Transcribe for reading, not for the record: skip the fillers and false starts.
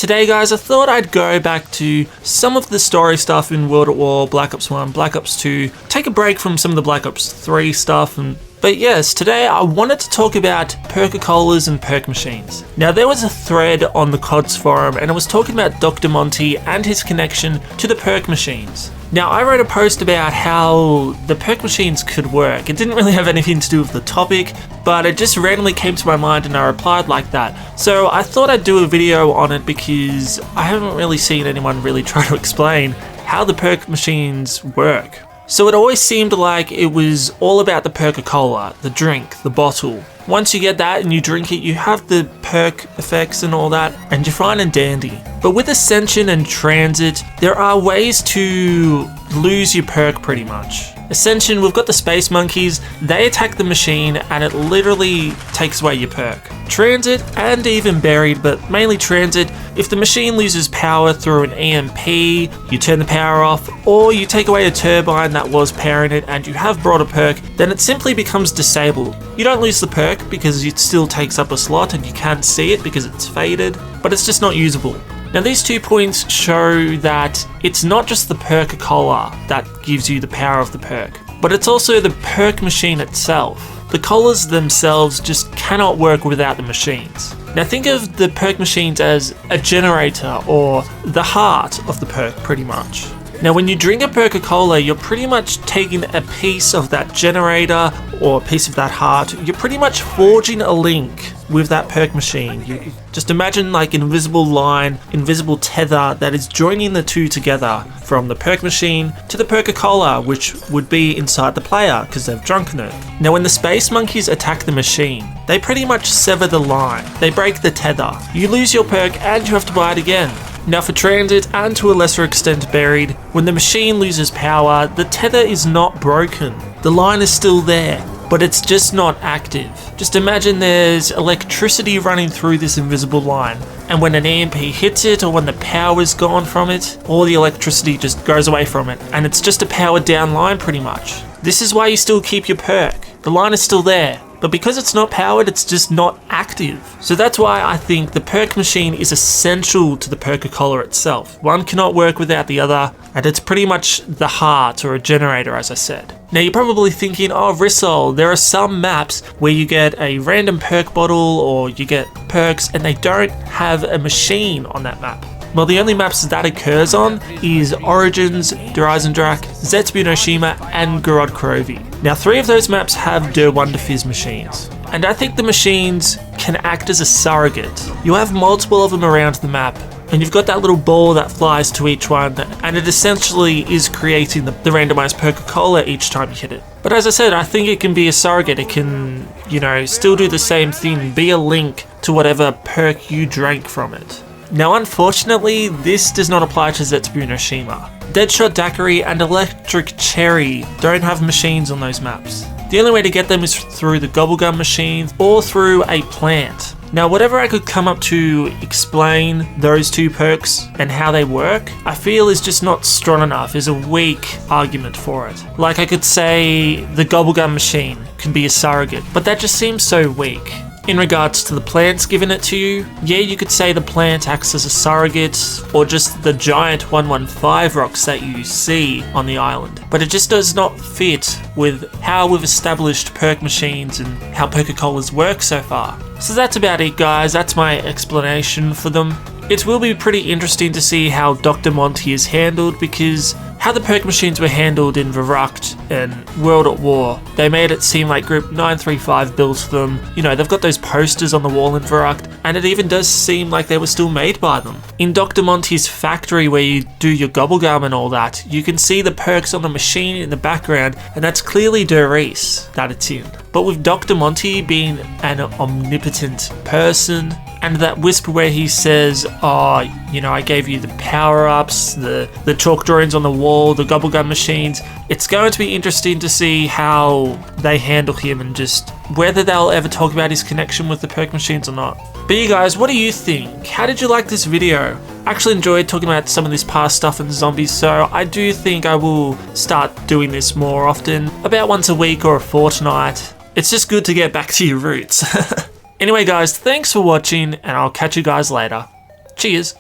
Today guys, I thought I'd go back to some of the story stuff in World at War, Black Ops 1, Black Ops 2, take a break from some of the Black Ops 3 stuff, but yes, today I wanted to talk about Perk-a-Colas and perk machines. Now there was a thread on the CODS forum and it was talking about Dr. Monty and his connection to the perk machines. Now I wrote a post about how the perk machines could work. It didn't really have anything to do with the topic, but it just randomly came to my mind and I replied like that. So I thought I'd do a video on it because I haven't really seen anyone really try to explain how the perk machines work. So it always seemed like it was all about the Perk-a-Cola, the drink, the bottle. Once you get that and you drink it, you have the perk effects and all that, and you're fine and dandy. But with Ascension and Transit, there are ways to lose your perk pretty much. Ascension, we've got the Space Monkeys, they attack the machine and it literally takes away your perk. Transit, and even Buried, but mainly Transit, if the machine loses power through an EMP, you turn the power off, or you take away a turbine that was powering it and you have brought a perk, then it simply becomes disabled. You don't lose the perk because it still takes up a slot and you can't see it because it's faded, but it's just not usable. Now these 2 points show that it's not just the Perk-a-Cola that gives you the power of the perk, but it's also the perk machine itself. The colas themselves just cannot work without the machines. Now think of the perk machines as a generator or the heart of the perk pretty much. Now when you drink a Perk-a-Cola, you're pretty much taking a piece of that generator or a piece of that heart. You're pretty much forging a link with that perk machine. You just imagine like an invisible line, invisible tether that is joining the two together from the perk machine to the Perk-a-Cola, which would be inside the player because they've drunken it. Now when the Space Monkeys attack the machine, they pretty much sever the line. They break the tether. You lose your perk and you have to buy it again. Now for Transit, and to a lesser extent Buried, when the machine loses power, the tether is not broken. The line is still there, but it's just not active. Just imagine there's electricity running through this invisible line, and when an EMP hits it or when the power is gone from it, all the electricity just goes away from it, and it's just a powered down line pretty much. This is why you still keep your perk. The line is still there. But because it's not powered, it's just not active. So that's why I think the perk machine is essential to the Perk-a-Cola itself. One cannot work without the other, and it's pretty much the heart or a generator, as I said. Now you're probably thinking, oh Rissole, there are some maps where you get a random perk bottle or you get perks and they don't have a machine on that map. Well, the only maps that occurs on is Origins, Der Eisendrache, Zetsubunoshima, and Gorod Krovi. Now 3 of those maps have Der Wonderfizz machines, and I think the machines can act as a surrogate. You have multiple of them around the map, and you've got that little ball that flies to each one, and it essentially is creating the randomized Perk-a-Cola each time you hit it. But as I said, I think it can be a surrogate. It can, still do the same thing, be a link to whatever perk you drank from it. Now unfortunately, this does not apply to Zetsubunoshima. Deadshot Daiquiri and Electric Cherry don't have machines on those maps. The only way to get them is through the Gobblegum machines or through a plant. Now whatever I could come up to explain those 2 perks and how they work, I feel is just not strong enough, is a weak argument for it. Like I could say the Gobblegum machine can be a surrogate, but that just seems so weak. In regards to the plants giving it to you, yeah, you could say the plant acts as a surrogate, or just the giant 115 rocks that you see on the island. But it just does not fit with how we've established perk machines and how Perk-a-Colas work so far. So that's about it guys, that's my explanation for them. It will be pretty interesting to see how Dr. Monty is handled, because how the perk machines were handled in Verrucht and World at War, they made it seem like Group 935 built them. They've got those posters on the wall in Verrucht, and it even does seem like they were still made by them. In Dr. Monty's factory where you do your gobblegum and all that, you can see the perks on the machine in the background, and that's clearly Der Riese that it's in. But with Dr. Monty being an omnipotent person, and that whisper where he says, I gave you the power-ups, the chalk drawings on the wall, the gobblegum machines, it's going to be interesting to see how they handle him and just whether they'll ever talk about his connection with the perk machines or not. But you guys, what do you think? How did you like this video? I actually enjoyed talking about some of this past stuff in zombies, so I do think I will start doing this more often, about once a week or a fortnight. It's just good to get back to your roots. Anyway guys, thanks for watching and I'll catch you guys later. Cheers!